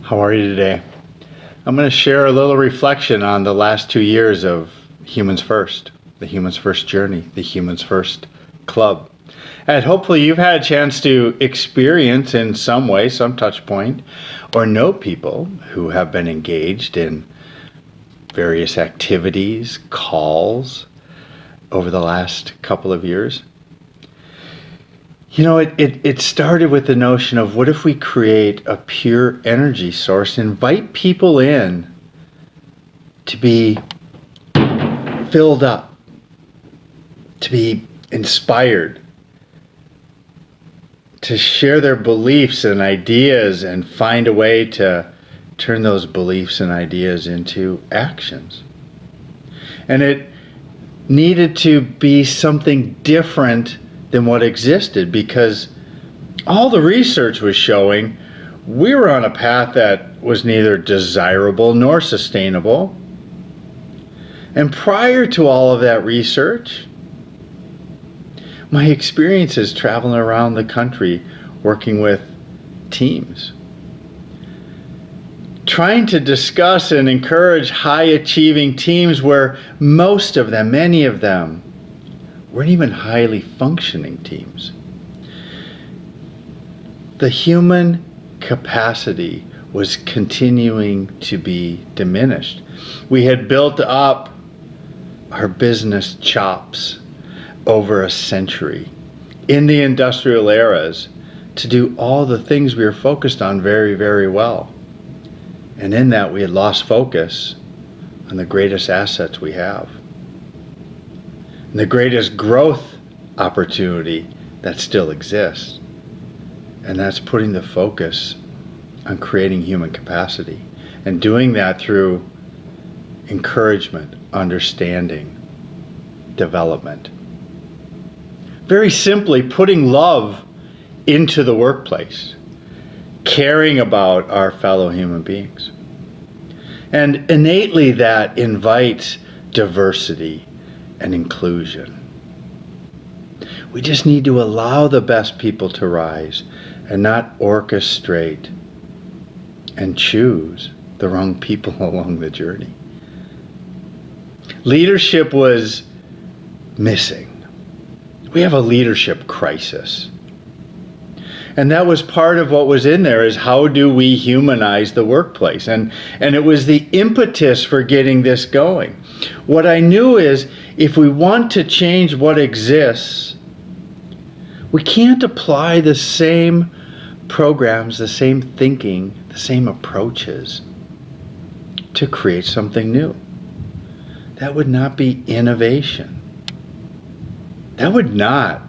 How are you today? I'm going to share a little reflection on the last 2 years of Humans First, the Humans First journey, the Humans First Club. And hopefully you've had a chance to experience in some way, some touch point, or know people who have been engaged in various activities, calls over the last couple of years. You know, it started with the notion of what if we create a pure energy source, invite people in to be filled up, to be inspired, to share their beliefs and ideas and find a way to turn those beliefs and ideas into actions. And it needed to be something different than what existed, because all the research was showing we were on a path that was neither desirable nor sustainable. And prior to all of that research, my experiences traveling around the country working with teams, trying to discuss and encourage high achieving teams where most of them, many of them, weren't even highly functioning teams. The human capacity was continuing to be diminished. We had built up our business chops over a century in the industrial eras to do all the things we were focused on very, very well. And in that, we had lost focus on the greatest assets we have, and the greatest growth opportunity that still exists. And that's putting the focus on creating human capacity, and doing that through encouragement, understanding, development. Very simply, putting love into the workplace, caring about our fellow human beings. And innately that invites diversity and inclusion. We just need to allow the best people to rise and not orchestrate and choose the wrong people along the journey. Leadership was missing. We have a leadership crisis. And that was part of what was in there, is how do we humanize the workplace? And it was the impetus for getting this going. What I knew is, if we want to change what exists, we can't apply the same programs, the same thinking, the same approaches to create something new. That would not be innovation. That would not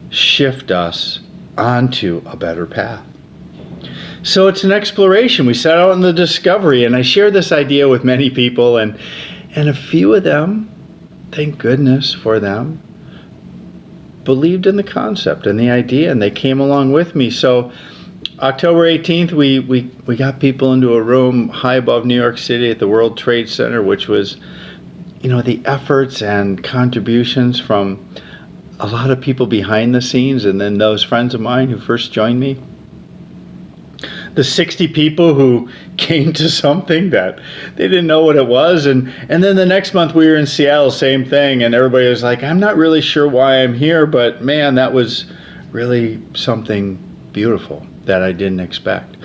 shift us onto a better path. So it's an exploration. We set out on the discovery, and I shared this idea with many people, and a few of them, thank goodness for them, believed in the concept and the idea, and they came along with me. So October 18th, we got people into a room high above New York City at the World Trade Center, which was, the efforts and contributions from a lot of people behind the scenes, and then those friends of mine who first joined me. The 60 people who came to something that they didn't know what it was. And then the next month we were in Seattle, same thing. And everybody was like, I'm not really sure why I'm here, but man, that was really something beautiful that I didn't expect.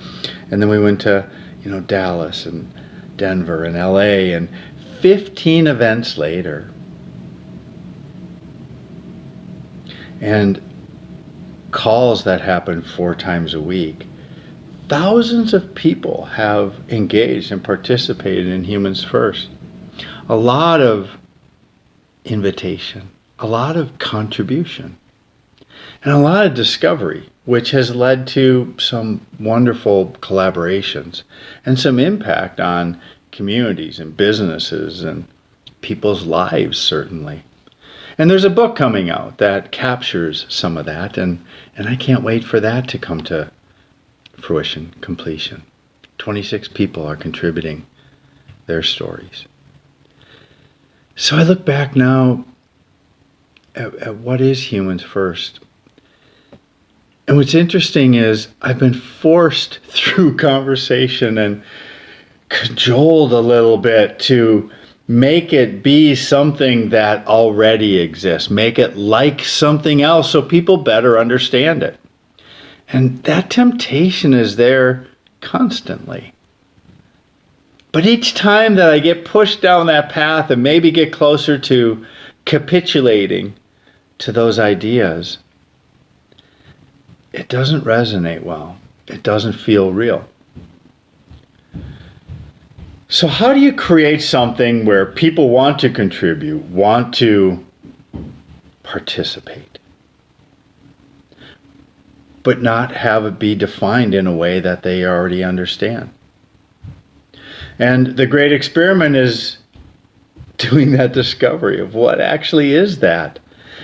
And then we went to, Dallas and Denver and LA, and 15 events later, and calls that happen 4 times a week, thousands of people have engaged and participated in Humans First. A lot of invitation, a lot of contribution, and a lot of discovery, which has led to some wonderful collaborations and some impact on communities and businesses and people's lives, certainly. And there's a book coming out that captures some of that, and I can't wait for that to come to fruition, completion. 26 people are contributing their stories. So I look back now at what is Humans First. And what's interesting is I've been forced through conversation and cajoled a little bit to make it be something that already exists, make it like something else so people better understand it. And that temptation is there constantly. But each time that I get pushed down that path and maybe get closer to capitulating to those ideas, it doesn't resonate well. It doesn't feel real. So how do you create something where people want to contribute, want to participate, but not have it be defined in a way that they already understand? And the great experiment is doing that discovery of what actually is that.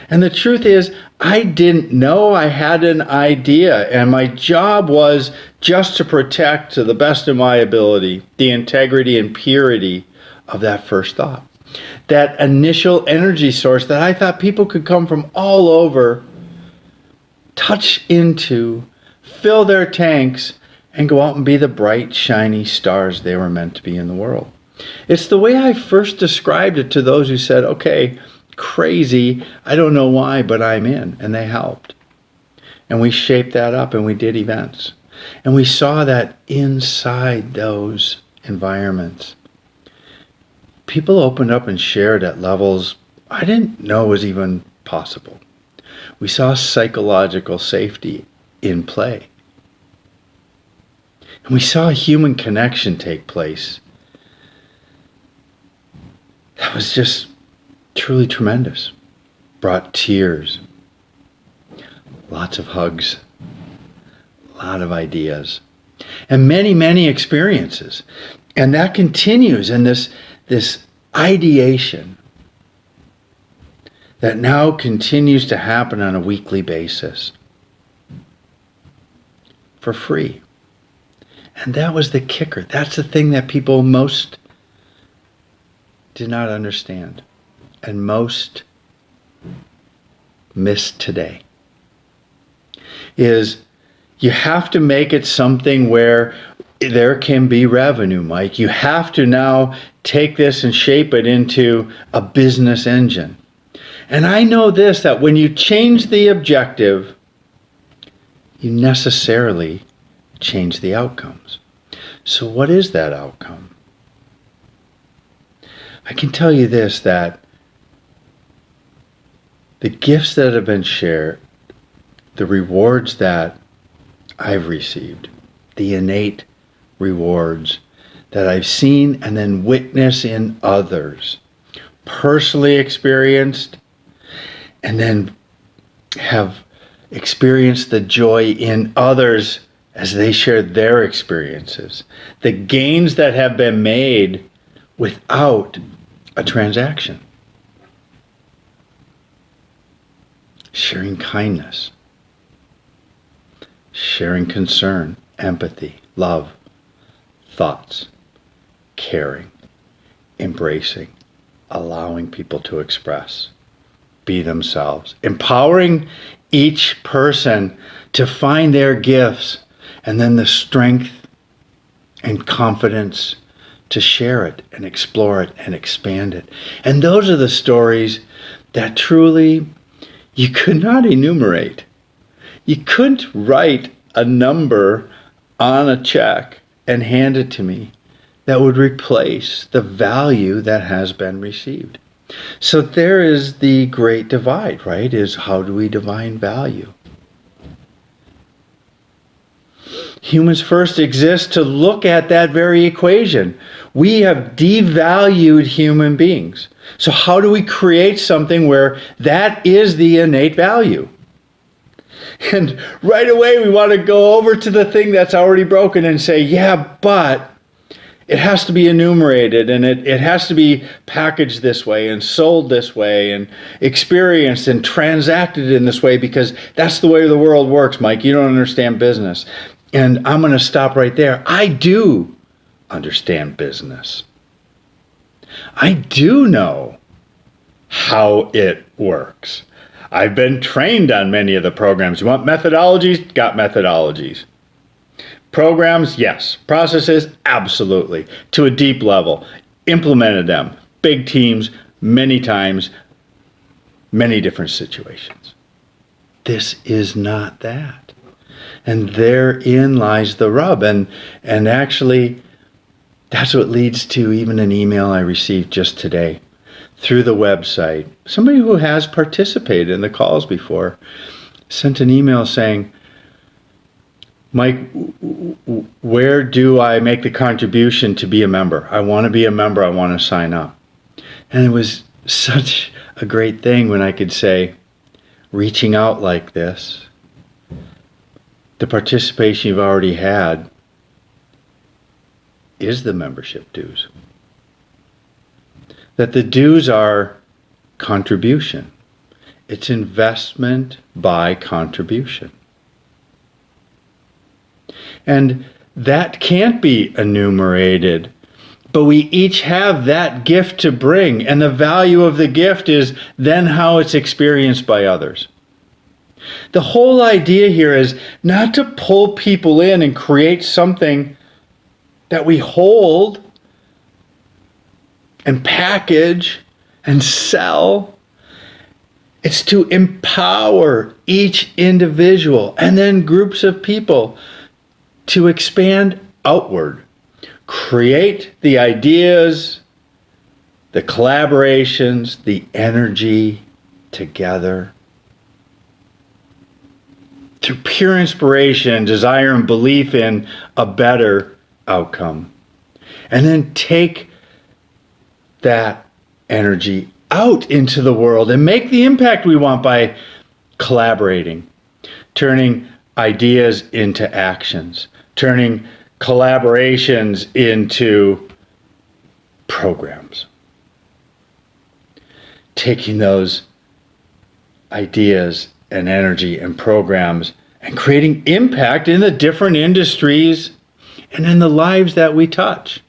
And the truth is, I didn't know. I had an idea, and my job was just to protect, to the best of my ability, the integrity and purity of that first thought. That initial energy source that I thought people could come from all over, touch into, fill their tanks, and go out and be the bright, shiny stars they were meant to be in the world. It's the way I first described it to those who said, okay, crazy, I don't know why, but I'm in, and they helped. And we shaped that up, and we did events. And we saw that inside those environments, people opened up and shared at levels I didn't know was even possible. We saw psychological safety in play. And we saw a human connection take place that was just truly tremendous. Brought tears, lots of hugs, a lot of ideas, and many, many experiences. And that continues in this ideation that now continues to happen on a weekly basis for free. And that was the kicker. That's the thing that people most did not understand and most miss today is you have to make it something where there can be revenue, Mike. You have to now take this and shape it into a business engine. And I know this, that when you change the objective, you necessarily change the outcomes. So what is that outcome? I can tell you this, that the gifts that have been shared, the rewards that I've received, the innate rewards that I've seen and then witnessed in others, personally experienced, and then have experienced the joy in others as they shared their experiences. The gains that have been made without a transaction. Sharing kindness, sharing concern, empathy, love, thoughts, caring, embracing, allowing people to express, be themselves, empowering each person to find their gifts, and then the strength and confidence to share it and explore it and expand it. And those are the stories that truly you could not enumerate. You couldn't write a number on a check and hand it to me that would replace the value that has been received. So there is the great divide, right? Is how do we define value? Humans First exists to look at that very equation. We have devalued human beings. So how do we create something where that is the innate value? And right away we want to go over to the thing that's already broken and say, yeah, but it has to be enumerated and it has to be packaged this way and sold this way and experienced and transacted in this way because that's the way the world works, Mike. You don't understand business. And I'm going to stop right there. I do understand business. I do know how it works. I've been trained on many of the programs. You want methodologies? Got methodologies. Programs, yes. Processes, absolutely. To a deep level. Implemented them. Big teams, many times, many different situations. This is not that. And therein lies the rub. And actually, that's what leads to even an email I received just today through the website. Somebody who has participated in the calls before sent an email saying, Mike, where do I make the contribution to be a member? I want to be a member. I want to sign up. And it was such a great thing when I could say, reaching out like this, the participation you've already had is the membership dues. That the dues are contribution. It's investment by contribution. And that can't be enumerated, but we each have that gift to bring, and the value of the gift is then how it's experienced by others. The whole idea here is not to pull people in and create something that we hold and package and sell. It's to empower each individual and then groups of people to expand outward, create the ideas, the collaborations, the energy together through pure inspiration, desire, and belief in a better outcome. And then take that energy out into the world and make the impact we want by collaborating, turning ideas into actions, turning collaborations into programs. Taking those ideas and energy and programs and creating impact in the different industries and in the lives that we touch.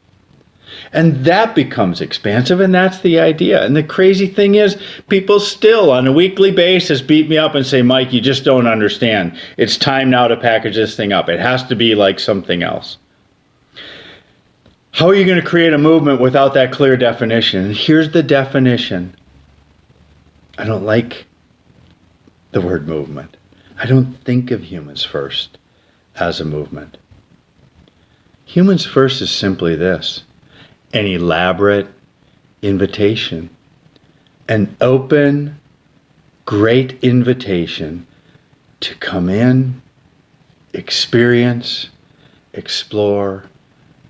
And that becomes expansive, and that's the idea. And the crazy thing is, people still on a weekly basis beat me up and say, Mike, you just don't understand. It's time now to package this thing up. It has to be like something else. How are you going to create a movement without that clear definition? And here's the definition. I don't like the word movement. I don't think of Humans First as a movement. Humans First is simply this: an elaborate invitation, an open, great invitation to come in, experience, explore,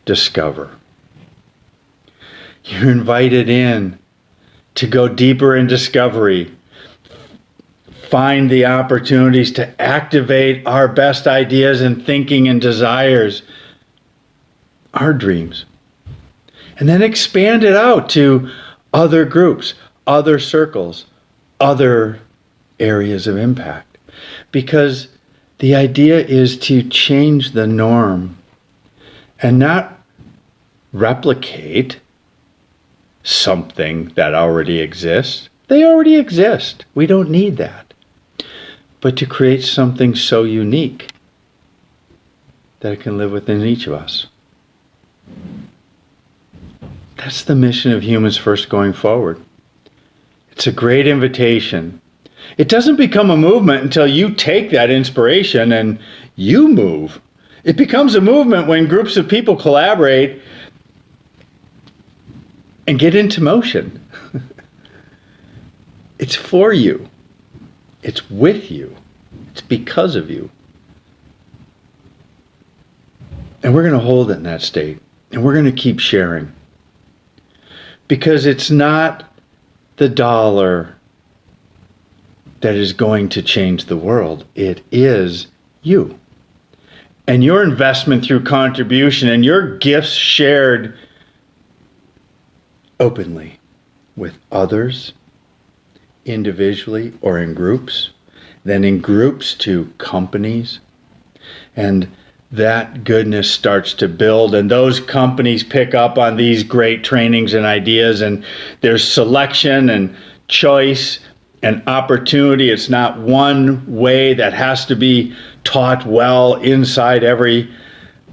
discover. You're invited in to go deeper in discovery, find the opportunities to activate our best ideas and thinking and desires, our dreams. And then expand it out to other groups, other circles, other areas of impact. Because the idea is to change the norm and not replicate something that already exists. They already exist. We don't need that. But to create something so unique that it can live within each of us. That's the mission of Humans First going forward. It's a great invitation. It doesn't become a movement until you take that inspiration and you move. It becomes a movement when groups of people collaborate and get into motion. It's for you. It's with you. It's because of you. And we're going to hold it in that state. And we're going to keep sharing. Because it's not the dollar that is going to change the world. It is you. And your investment through contribution and your gifts shared openly with others, individually or in groups, then in groups to companies. And that goodness starts to build, and those companies pick up on these great trainings and ideas, and there's selection and choice and opportunity. It's not one way that has to be taught well inside every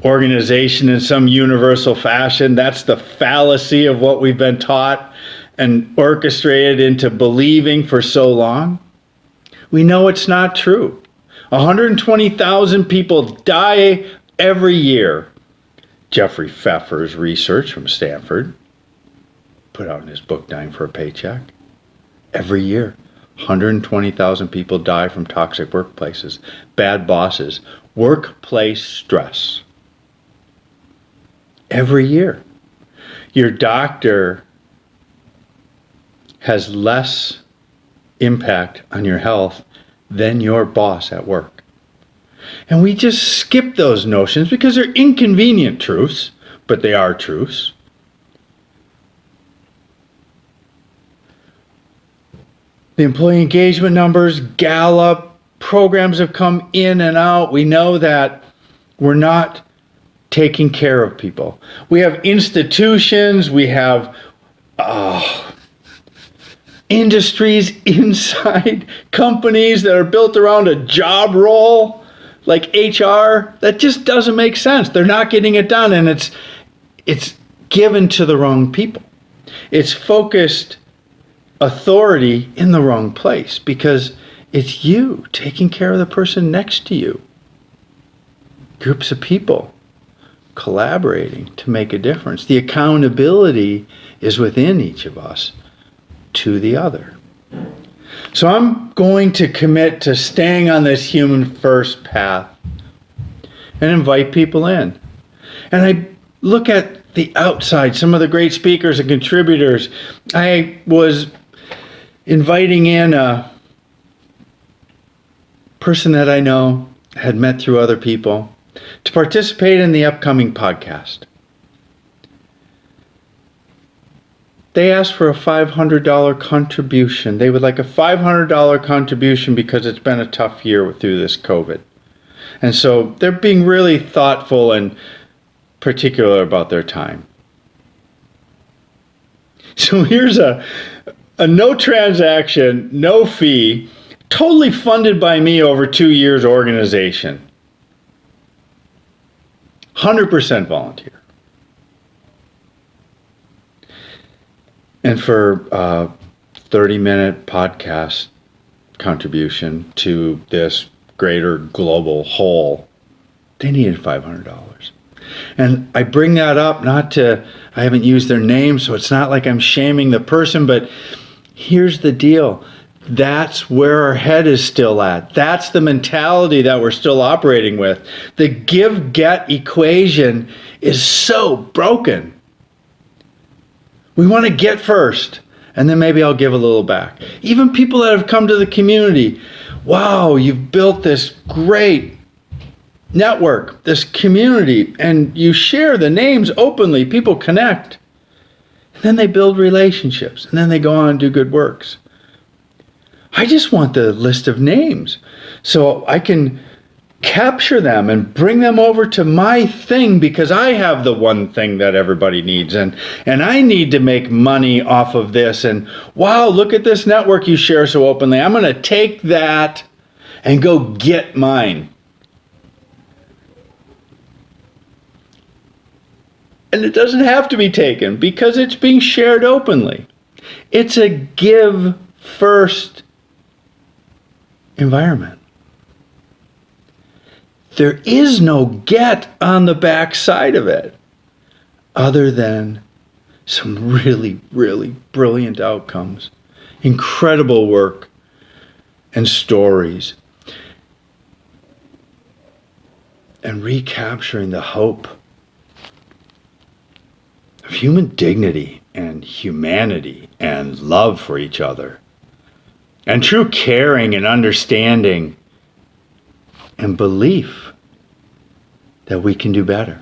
organization in some universal fashion. That's the fallacy of what we've been taught and orchestrated into believing for so long. We know it's not true. 120,000 people die every year. Jeffrey Pfeffer's research from Stanford put out in his book, Dying for a Paycheck. Every year, 120,000 people die from toxic workplaces, bad bosses, workplace stress. Every year. Your doctor has less impact on your health than your boss at work. And we just skip those notions because they're inconvenient truths, but they are truths. The employee engagement numbers, Gallup, programs have come in and out. We know that we're not taking care of people. We have institutions, we have industries inside companies that are built around a job role like HR. That just doesn't make sense. They're not getting it done, and it's given to the wrong people. It's focused authority in the wrong place because it's you taking care of the person next to you. Groups of people collaborating to make a difference. The accountability is within each of us to the other. So I'm going to commit to staying on this human first path and invite people in. And I look at the outside, some of the great speakers and contributors. I was inviting in a person that I know, had met through other people, to participate in the upcoming podcast. They asked for a $500 contribution. They would like a $500 contribution because it's been a tough year through this COVID. And so they're being really thoughtful and particular about their time. So here's a no transaction, no fee, totally funded by me over 2 years organization. 100% volunteer. And for a 30-minute podcast contribution to this greater global whole, they needed $500. And I bring that up I haven't used their name, so it's not like I'm shaming the person, but here's the deal. That's where our head is still at. That's the mentality that we're still operating with. The give-get equation is so broken. We want to get first, and then maybe I'll give a little back. Even people that have come to the community, wow, you've built this great network, this community, and you share the names openly. People connect. And then they build relationships, and then they go on and do good works. I just want the list of names so I can capture them and bring them over to my thing because I have the one thing that everybody needs and I need to make money off of this. And wow, look at this network you share so openly. I'm going to take that and go get mine. And it doesn't have to be taken because it's being shared openly. It's a give first environment. There is no get on the back side of it other than some really, really brilliant outcomes, incredible work and stories, and recapturing the hope of human dignity and humanity and love for each other and true caring and understanding and belief that we can do better.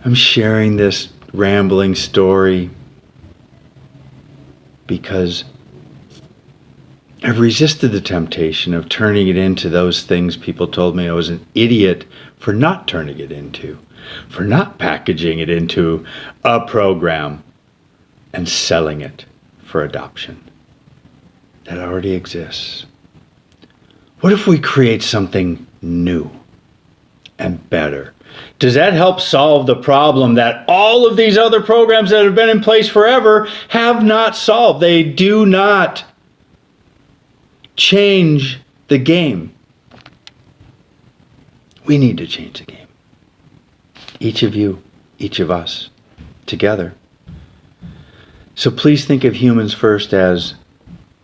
I'm sharing this rambling story because I've resisted the temptation of turning it into those things people told me I was an idiot for not turning it into, for not packaging it into a program. and selling it for adoption that already exists. What if we create something new and better? Does that help solve the problem that all of these other programs that have been in place forever have not solved? They do not change the game. We need to change the game. Each of you, each of us, together. So please think of Humans First as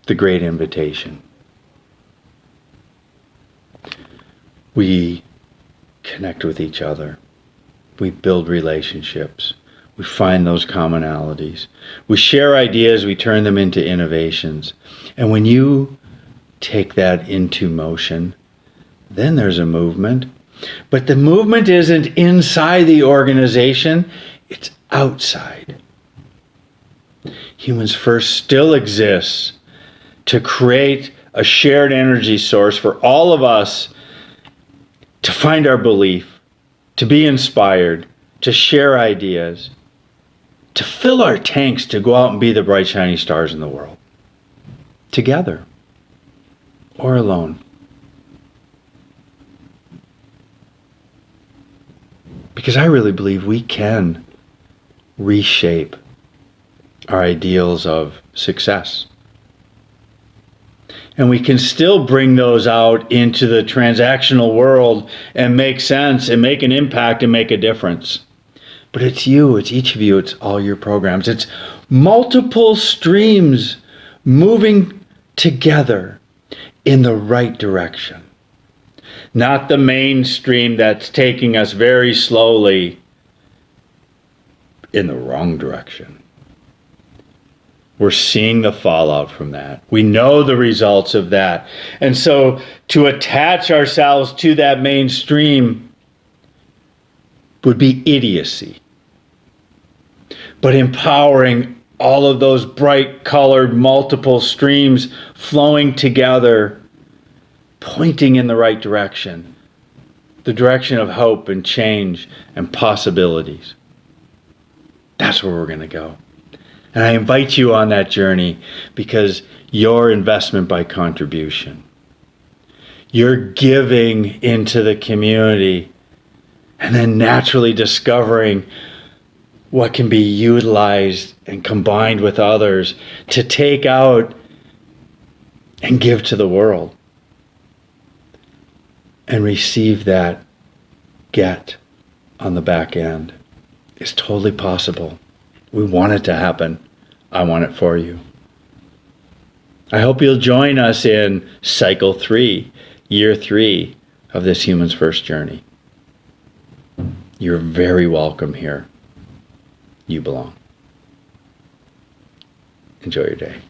the great invitation. We connect with each other. We build relationships. We find those commonalities. We share ideas. We turn them into innovations. And when you take that into motion, then there's a movement. But the movement isn't inside the organization. It's outside. Humans First still exists to create a shared energy source for all of us to find our belief, to be inspired, to share ideas, to fill our tanks to go out and be the bright, shiny stars in the world. Together or alone. Because I really believe we can reshape our ideals of success. And we can still bring those out into the transactional world and make sense and make an impact and make a difference. But it's you, it's each of you, it's all your programs. It's multiple streams moving together in the right direction. Not the mainstream that's taking us very slowly in the wrong direction. We're seeing the fallout from that. We know the results of that. And so to attach ourselves to that mainstream would be idiocy. But empowering all of those bright colored multiple streams flowing together, pointing in the right direction, the direction of hope and change and possibilities. That's where we're going to go. And I invite you on that journey because your investment by contribution, you're giving into the community and then naturally discovering what can be utilized and combined with others to take out and give to the world and receive that get on the back end. It's totally possible. We want it to happen. I want it for you. I hope you'll join us in cycle 3, year 3 of this Humans First journey. You're very welcome here. You belong. Enjoy your day.